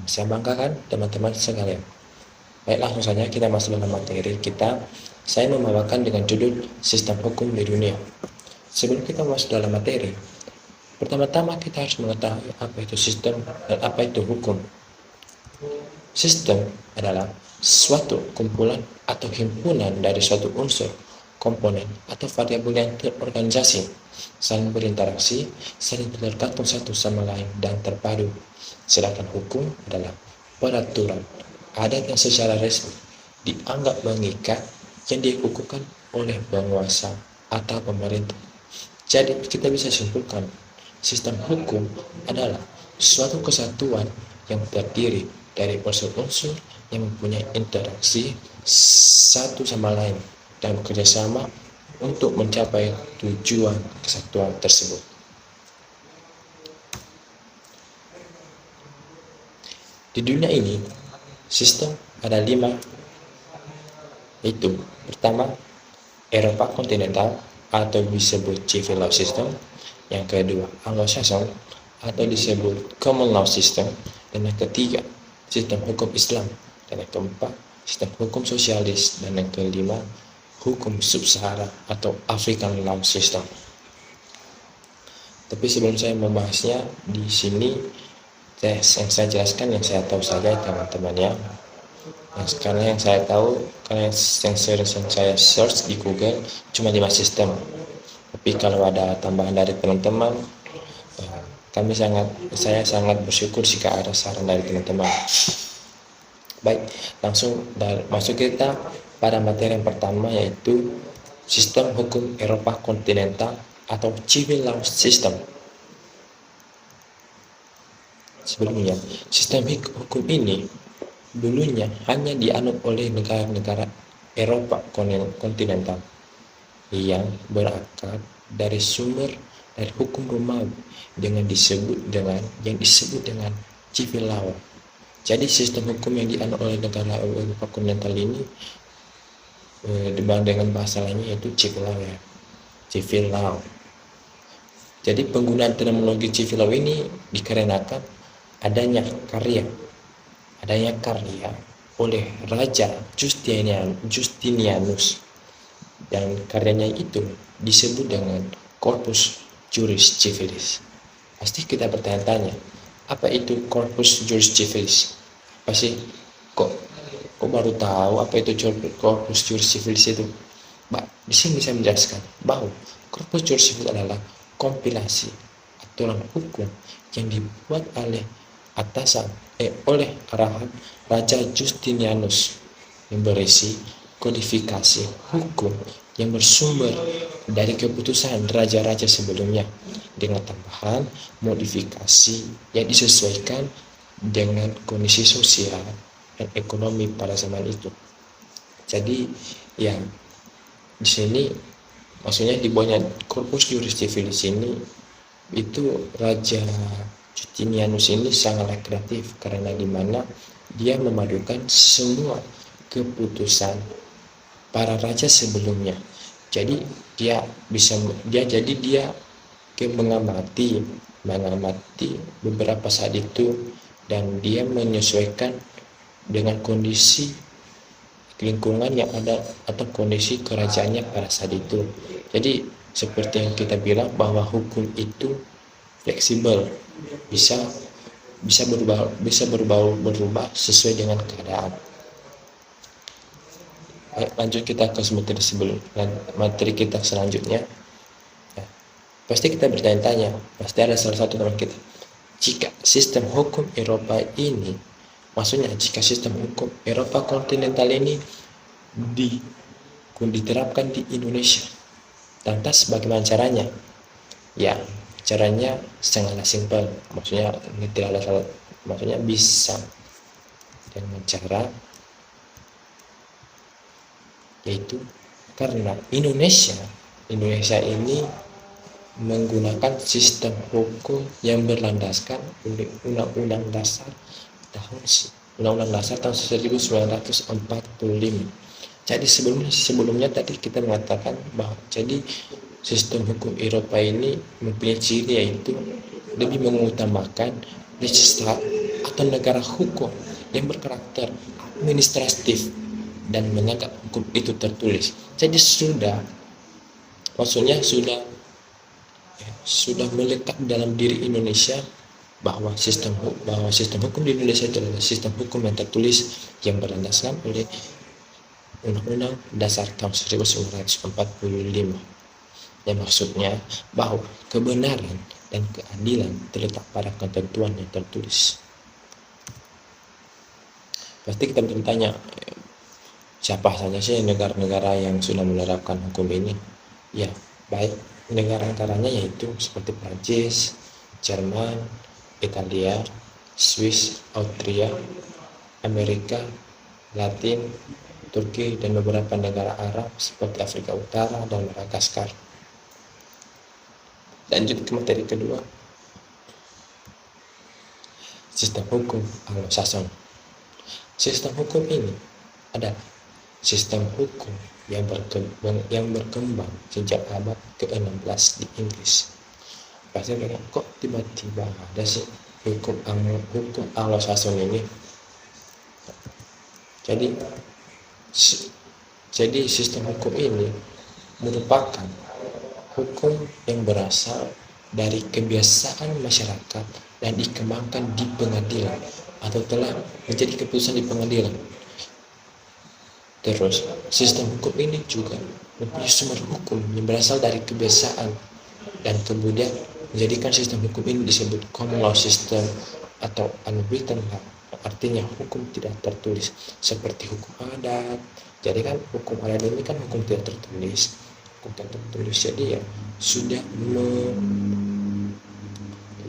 saya banggakan teman-teman sekalian. Baik, langsung saja kita masuk dalam materi kita. Saya membawakan dengan judul Sistem Hukum di Dunia. Sebelum kita masuk dalam materi, pertama-tama kita harus mengetahui apa itu sistem dan apa itu hukum. Sistem adalah suatu kumpulan atau himpunan dari suatu unsur, komponen, atau variabel yang terorganisasi, saling berinteraksi, saling tergantung satu sama lain, dan terpadu. Sedangkan hukum adalah peraturan adat yang secara resmi dianggap mengikat yang dikukuhkan oleh penguasa atau pemerintah. Jadi kita bisa simpulkan sistem hukum adalah suatu kesatuan yang terdiri dari unsur-unsur yang mempunyai interaksi satu sama lain dan bekerjasama untuk mencapai tujuan kesatuan tersebut. Di dunia ini, sistem ada 5, yaitu pertama, Eropa kontinental atau disebut civil law system, yang kedua, Anglo-Saxon atau disebut common law system, dan yang ketiga, sistem hukum Islam, dan yang keempat, sistem hukum sosialis, dan yang kelima, hukum sub-Sahara atau African law system. Tapi sebelum saya membahasnya, di sini yang saya jelaskan yang saya tahu saja teman-teman ya. Karena yang saya tahu, karena yang saya search di Google cuma 5 sistem. Tapi kalau ada tambahan dari teman-teman, saya sangat bersyukur jika ada saran dari teman-teman. Baik, langsung masuk kita pada materi yang pertama, yaitu sistem hukum Eropa kontinental atau civil law system. Sebelumnya, sistem hukum ini dulunya hanya dianut oleh negara-negara Eropa kontinental yang berakar dari sumber dari hukum Romawi yang disebut dengan civil law. Jadi sistem hukum yang dianut oleh negara Eropa kontinental ini dengan bahasa lainnya yaitu civil law ya. Civil law. Jadi penggunaan terminologi civil law ini dikarenakan adanya karya oleh Raja Justinianus, dan karyanya itu disebut dengan Corpus Juris Civilis. Pasti kita bertanya-tanya, apa itu Corpus Juris Civilis? Apa sih? Kok baru tahu apa itu Corpus Juris Civilis itu? Di sini saya menjelaskan bahwa Corpus Juris Civilis adalah kompilasi aturan hukum yang dibuat oleh arahan Raja Justinianus yang berisi kodifikasi hukum yang bersumber dari keputusan raja-raja sebelumnya dengan tambahan modifikasi yang disesuaikan dengan kondisi sosial dan ekonomi pada zaman itu. Jadi yang di sini maksudnya di bawahnya Corpus Juris Civilis ini itu Raja Justinianus ini sangatlah kreatif karena dimana dia memadukan semua keputusan para raja sebelumnya. Jadi dia mengamati beberapa saat itu, dan dia menyesuaikan dengan kondisi lingkungan yang ada atau kondisi kerajaannya pada saat itu. Jadi seperti yang kita bilang bahwa hukum itu fleksibel, bisa berubah sesuai dengan keadaan. Baik, lanjut kita ke materi kita selanjutnya. Pasti kita bertanya-tanya, pasti ada salah satu teman kita, jika sistem hukum Eropa ini, maksudnya jika sistem hukum Eropa kontinental ini diterapkan di Indonesia, lantas bagaimana caranya? Ya, caranya sangatlah simpel, maksudnya bisa dengan cara yaitu karena Indonesia ini menggunakan sistem hukum yang berlandaskan Undang-Undang Dasar tahun 1945. Jadi sebelumnya tadi kita mengatakan bahwa jadi sistem hukum Eropa ini mempunyai ciri yaitu lebih mengutamakan legislatif atau negara hukum yang berkarakter administratif dan menganggap hukum itu tertulis. Jadi maksudnya sudah melekat dalam diri Indonesia bahwa sistem hukum di Indonesia itu adalah sistem hukum yang tertulis yang berlandaskan oleh Undang-Undang Dasar tahun 1945, yang maksudnya bahwa kebenaran dan keadilan terletak pada ketentuan yang tertulis. Pasti kita bertanya, siapa saja sih negara-negara yang sudah menerapkan hukum ini? Ya, baik negara-negaranya yaitu seperti Prancis, Jerman, Italia, Swiss, Austria, Amerika Latin, Turki, dan beberapa negara Arab seperti Afrika Utara dan Madagaskar. Lanjut ke materi kedua, sistem hukum Anglo-Saxon. Sistem hukum ini adalah sistem hukum yang berkembang sejak abad ke-16 di Inggris. Pasti mereka kok tiba-tiba ada sih hukum Anglo-Saxon ini. Jadi sistem hukum ini merupakan hukum yang berasal dari kebiasaan masyarakat dan dikembangkan di pengadilan atau telah menjadi keputusan di pengadilan. Terus, sistem hukum ini juga mempunyai sumber hukum yang berasal dari kebiasaan dan kemudian menjadikan sistem hukum ini disebut common law system atau unwritten law. Artinya hukum tidak tertulis seperti hukum adat. Jadi kan hukum adat ini kan hukum tidak tertulis. Jadi ya sudah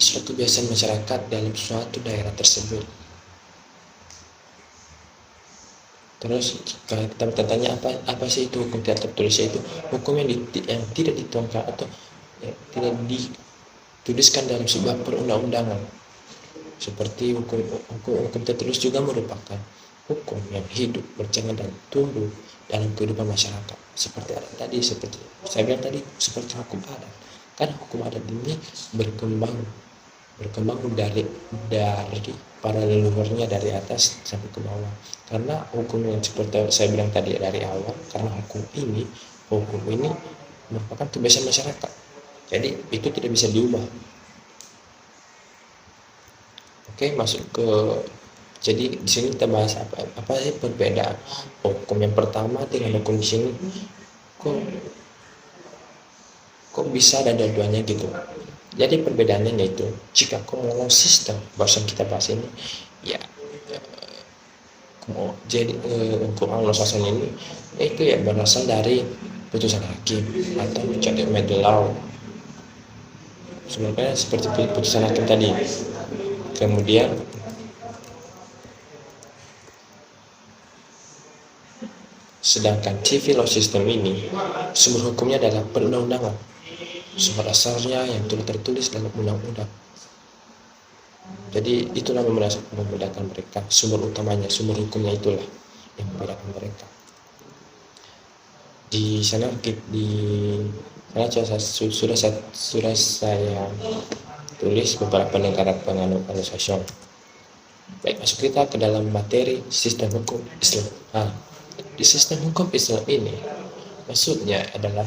suatu kebiasaan masyarakat dalam suatu daerah tersebut. Terus kalau kita bertanya apa sih itu hukum tidak tertulis? Yaitu hukum yang tidak dituangkan atau tidak dituliskan dalam sebuah perundang-undangan. Seperti hukum tertulis juga merupakan hukum yang hidup, berjalan dan tumbuh dalam kehidupan masyarakat. Seperti saya bilang tadi, seperti hukum adat. Kan hukum adat ini berkembang dari para leluhurnya dari atas sampai ke bawah. Karena hukum yang seperti saya bilang tadi dari awal, karena hukum ini merupakan kebiasaan masyarakat. Jadi itu tidak bisa diubah. Oke, masuk ke jadi di sini kita bahas apa sih perbedaan hukum yang pertama dengan hukum di sini. Kok bisa ada dua-duanya gitu. Jadi perbedaannya yaitu jika common law system barusan kita bahas ini ya, jadi hukum Anglo-Saxon ini itu ya berasal dari putusan hakim atau judgment law. Sebenarnya seperti putusan hakim tadi. Kemudian sedangkan civil law system ini sumber hukumnya adalah perundang-undangan. Sumber asalnya yang telah tertulis dalam undang-undang. Jadi itulah membedakan mereka. Sumber utamanya, sumber hukumnya itulah yang membedakan mereka. Di sana sudah saya tulis beberapa negara penganut Anglo-Saxon. Baik, masuk kita ke dalam materi sistem hukum Islam. Di sistem hukum Islam ini maksudnya adalah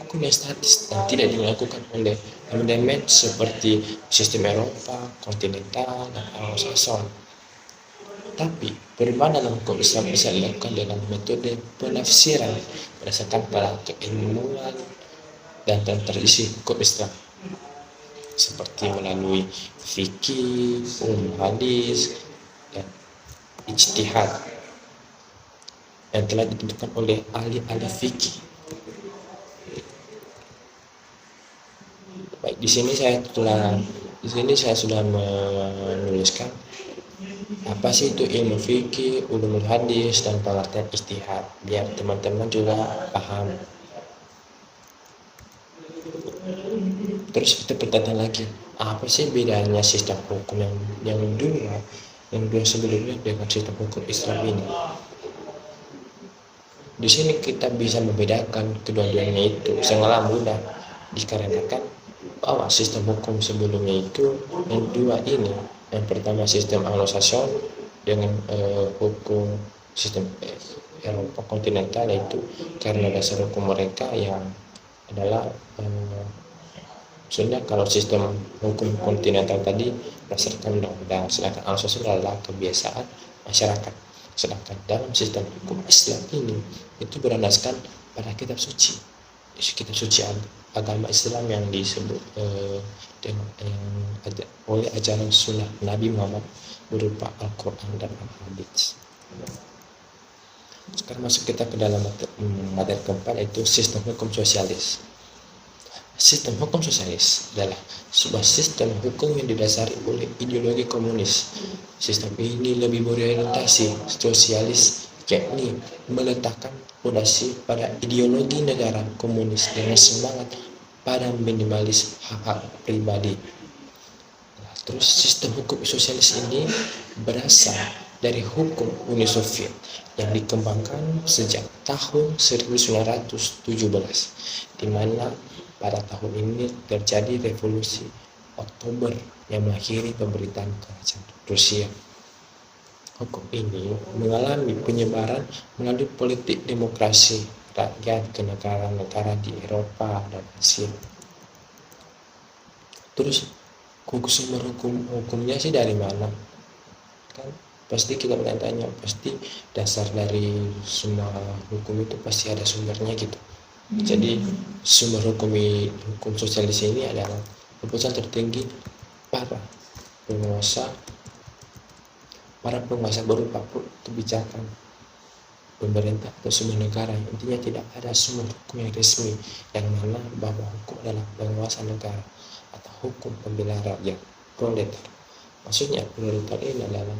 hukum yang statis dan tidak dilakukan oleh amandemen seperti sistem Eropa, kontinental, dan Anglo-Saxon. Tapi perubahan dalam hukum Islam bisa dilakukan dengan metode penafsiran berdasarkan pada keilmuan dan terisi hukum Islam, seperti melalui fikih, hadis, dan ijtihad yang telah ditentukan oleh ahli-ahli fikih. Baik, di sini saya sudah menuliskan apa sih itu ilmu fikih, ulumul hadis, dan pengertian ijtihad biar teman-teman juga paham. Terus kita bertanya lagi, apa sih bedanya sistem hukum yang dua sebelumnya dengan sistem hukum Islam ini? Di sini kita bisa membedakan kedua-duanya itu sangatlah mudah dikarenakan bahwa sistem hukum sebelumnya itu yang dua ini Yang pertama sistem Anglo-Saxon dengan hukum sistem Eropa kontinental, yaitu karena dasar hukum mereka yang adalah maksudnya kalau sistem hukum kontinental tadi berdasarkan undang-undang, sedangkan Anglo-Saxon adalah kebiasaan masyarakat. Sedangkan dalam sistem hukum Islam ini itu berlandaskan pada kitab suci agama Islam yang disebut oleh ajaran sunnah Nabi Muhammad berupa Al-Quran dan Al-Hadits. Sekarang masuk kita ke dalam materi keempat, yaitu sistem hukum sosialis. Sistem hukum sosialis adalah sebuah sistem hukum yang didasari oleh ideologi komunis. Sistem ini lebih berorientasi sosialis, yakni meletakkan fondasi pada ideologi negara komunis dengan semangat pada minimalis hak-hak pribadi. Terus sistem hukum sosialis ini berasal dari hukum Uni Soviet yang dikembangkan sejak tahun 1917, di mana pada tahun ini terjadi revolusi Oktober yang mengakhiri pemerintahan kerajaan Rusia. Hukum ini mengalami penyebaran melalui politik demokrasi rakyat ke negara-negara di Eropa dan Asia. Terus sumber hukumnya sih dari mana? Kan pasti kita bertanya, pasti dasar dari semua hukum itu pasti ada sumbernya gitu. Jadi sumber hukum sosialis ini adalah keputusan tertinggi para penguasa berupa kebijakan pemerintah atau sebuah negara. Intinya tidak ada sumber hukum yang resmi yang mana bahwa hukum adalah penguasa negara atau hukum pembela rakyat, proletar. Maksudnya proletar ini adalah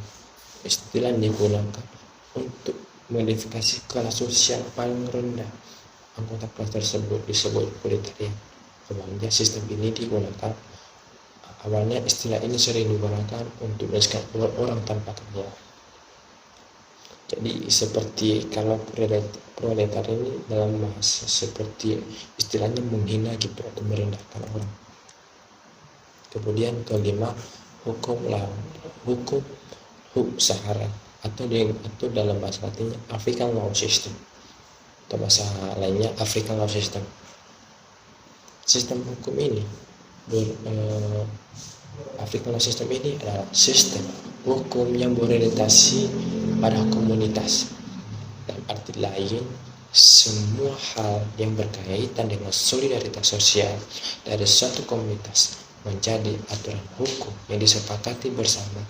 istilah yang digunakan untuk mengidentifikasi kelas sosial paling rendah. Anggota kelas tersebut disebut proletariat. Awalnya sistem ini digunakan Awalnya istilah ini sering digunakan untuk menjelaskan orang tanpa kaya. Jadi seperti kalau proletar ini dalam bahasa seperti istilahnya menghina gitu atau merendahkan orang. Kemudian kelima, hukum Sahara atau dalam bahasa latinnya African Law System atau bahasa lainnya African Law System. Sistem hukum ini African Law System ini adalah sistem hukum yang berorientasi pada komunitas. Dalam arti lain, semua hal yang berkaitan dengan solidaritas sosial dari suatu komunitas menjadi aturan hukum yang disepakati bersama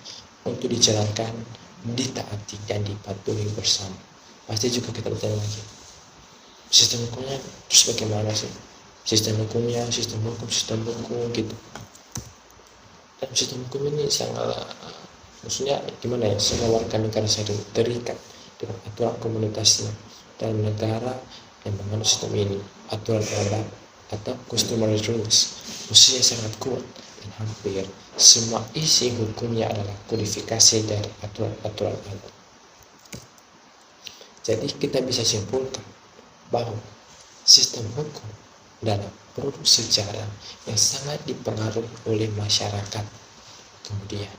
untuk dijalankan, ditaati, dan dipatuhi bersama. Pasti juga kita bertanya lagi, sistem hukumnya terus bagaimana sih? Sistem hukum gitu. Dan sistem hukum ini maksudnya gimana ya, semua warga negara terikat dengan aturan komunitasnya dan negara yang menganut sistem ini. Aturan adat atau customary rules usia sangat kuat dan hampir semua isi hukumnya adalah kodifikasi dari aturan adat. Jadi kita bisa simpulkan bahwa sistem hukum adalah produk sejarah yang sangat dipengaruhi oleh masyarakat. Kemudian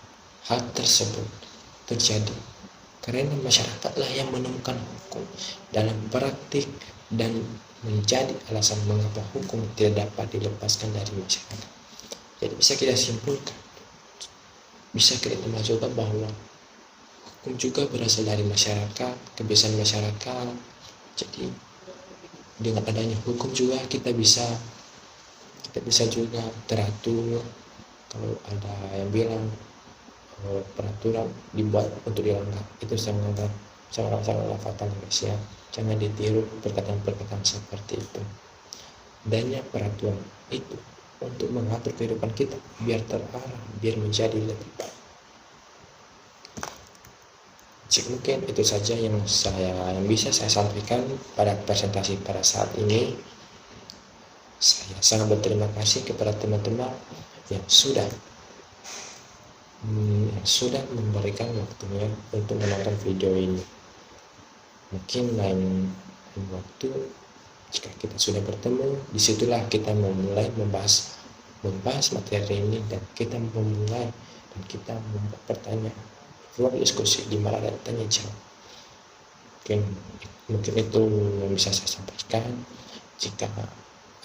hal tersebut terjadi karena masyarakatlah yang menemukan hukum dalam praktik dan menjadi alasan mengapa hukum tidak dapat dilepaskan dari masyarakat. Jadi bisa kita simpulkan, bisa kita juga bahwa hukum juga berasal dari masyarakat, kebiasaan masyarakat. Jadi dengan adanya hukum juga kita bisa juga teratur. Kalau ada yang bilang peraturan dibuat untuk dilanggar, itu sangat fatal guys ya. Jangan ditiru perkataan seperti itu. Adanya peraturan itu untuk mengatur kehidupan kita biar terarah, biar menjadi lebih baik. Mungkin itu saja yang bisa saya sampaikan pada presentasi pada saat ini. Saya sangat berterima kasih kepada teman-teman yang sudah memberikan waktunya untuk menonton video ini. Mungkin lain waktu jika kita sudah bertemu, disitulah kita memulai membahas materi ini dan kita memulai dan kita membuat pertanyaan, ruang diskusi di mana ada tanya jawab. Mungkin itu yang bisa saya sampaikan. Jika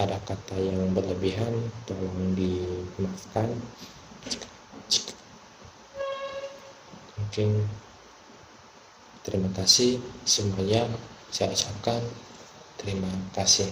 ada kata yang berlebihan, tolong dimaafkan. Mungkin terima kasih semuanya, saya ucapkan terima kasih.